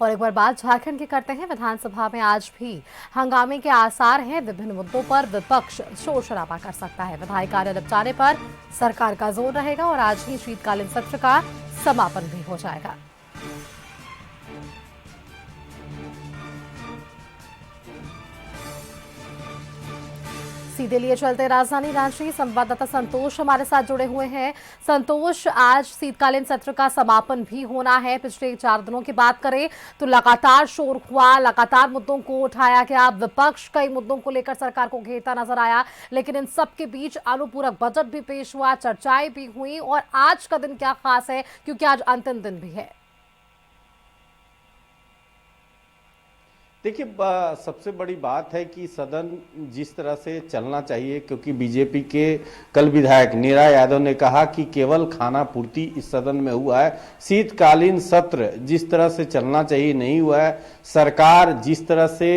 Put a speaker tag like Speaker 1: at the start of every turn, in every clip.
Speaker 1: और एक बार बात झारखंड की करते हैं। विधानसभा में आज भी हंगामे के आसार हैं। विभिन्न मुद्दों पर विपक्ष शोर शराबा कर सकता है। विधायी कार्य निपटाने जाने पर सरकार का जोर रहेगा और आज ही शीतकालीन सत्र का समापन भी हो जाएगा। सीधे लिए चलते राजधानी रांची, संवाददाता संतोष हमारे साथ जुड़े हुए हैं। संतोष, आज शीतकालीन सत्र का समापन भी होना है। पिछले 4 दिनों की बात करें तो लगातार शोर हुआ, लगातार मुद्दों को उठाया गया। विपक्ष कई मुद्दों को लेकर सरकार को घेरता नजर आया, लेकिन इन सब के बीच अनुपूरक बजट भी पेश हुआ, चर्चाएं भी हुई। और आज का दिन क्या खास है, क्योंकि आज अंतिम दिन भी है?
Speaker 2: देखिए, सबसे बड़ी बात है कि सदन जिस तरह से चलना चाहिए, क्योंकि बीजेपी के कल विधायक नीरा यादव ने कहा कि केवल खाना पूर्ति इस सदन में हुआ है, शीतकालीन सत्र जिस तरह से चलना चाहिए नहीं हुआ है। सरकार जिस तरह से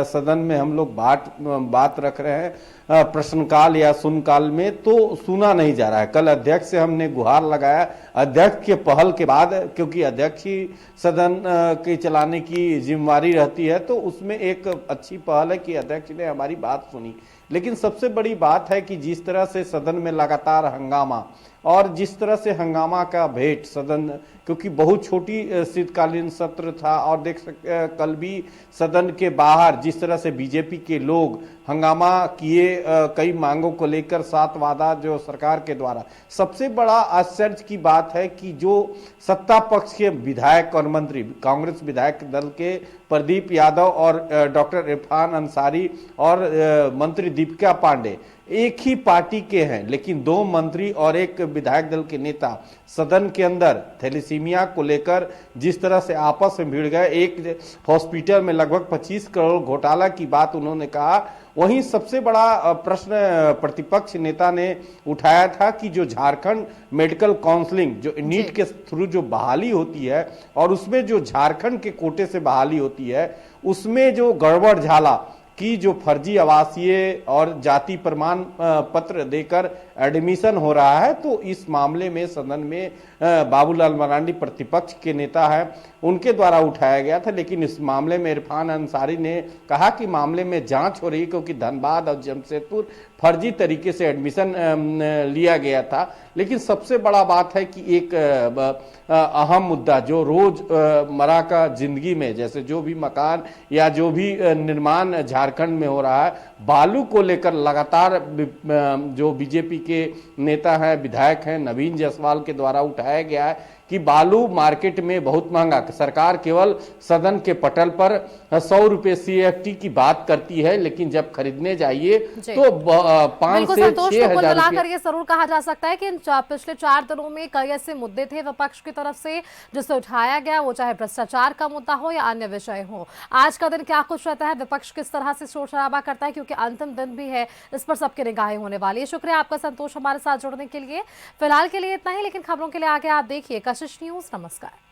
Speaker 2: सदन में हम लोग बात रख रहे हैं प्रश्नकाल या शून्यकाल में, तो सुना नहीं जा रहा है। कल अध्यक्ष से हमने गुहार लगाया, अध्यक्ष के पहल के बाद, क्योंकि अध्यक्ष ही सदन के चलाने की जिम्मेवारी रहती है, तो उसमें एक अच्छी पहल है कि अध्यक्ष ने हमारी बात सुनी। लेकिन सबसे बड़ी बात है कि जिस तरह से सदन में लगातार हंगामा, और जिस तरह से हंगामा का भेंट सदन, क्योंकि बहुत छोटी शीतकालीन सत्र था, और देख सकते कल भी सदन के बाहर जिस तरह से बीजेपी के लोग हंगामा किए कई मांगों को लेकर, 7 वादा जो सरकार के द्वारा। सबसे बड़ा आश्चर्य की बात है कि जो सत्ता पक्ष के विधायक और मंत्री, कांग्रेस विधायक दल के प्रदीप यादव और डॉक्टर इरफान अंसारी और मंत्री दीपिका पांडे एक ही पार्टी के हैं, लेकिन 2 मंत्री और एक विधायक दल के नेता सदन के अंदर थैलेसीमिया को लेकर जिस तरह से आपस में भिड़ गए। एक हॉस्पिटल में लगभग 25 करोड़ घोटाला की बात उन्होंने कहा। वहीं सबसे बड़ा प्रश्न प्रतिपक्ष नेता ने उठाया था कि जो झारखंड मेडिकल काउंसलिंग, जो नीट के थ्रू जो बहाली होती है और उसमें जो झारखंड के कोटे से बहाली होती है, उसमें जो गड़बड़ झाला कि जो फर्जी आवासीय और जाति प्रमाण पत्र देकर एडमिशन हो रहा है, तो इस मामले में सदन में बाबूलाल मरांडी प्रतिपक्ष के नेता है, उनके द्वारा उठाया गया था। लेकिन इस मामले में इरफान अंसारी ने कहा कि मामले में जांच हो रही है, क्योंकि धनबाद और जमशेदपुर फर्जी तरीके से एडमिशन लिया गया था। लेकिन सबसे बड़ा बात है कि एक अहम मुद्दा जो रोज मरा का जिंदगी में, जैसे जो भी मकान या जो भी निर्माण झारखंड में हो रहा है, बालू को लेकर लगातार जो बीजेपी के नेता हैं, विधायक हैं, नवीन जायसवाल के द्वारा उठाया गया है कि बालू मार्केट में बहुत महंगा। सरकार केवल सदन के पटल पर 100 रुपए CFT की बात करती है, लेकिन जब खरीदने जाइए तो 5 से 6 हजार रुपये।
Speaker 1: ये जरूर कहा जा सकता है कि पिछले 4 दिनों में कई ऐसे मुद्दे थे विपक्ष की तरफ से जिसे उठाया गया, वो चाहे भ्रष्टाचार का मुद्दा हो या अन्य विषय हो। आज का दिन क्या कुछ रहता है, विपक्ष किस तरह से शोर शराबा करता है, क्योंकि अंतिम दिन भी है, इस पर सबकी निगाहें होने वाली है। शुक्रिया आपका संतोष, हमारे साथ जुड़ने के लिए। फिलहाल के लिए इतना ही, लेकिन खबरों के लिए आगे आप देखिए कशिश न्यूज। नमस्कार।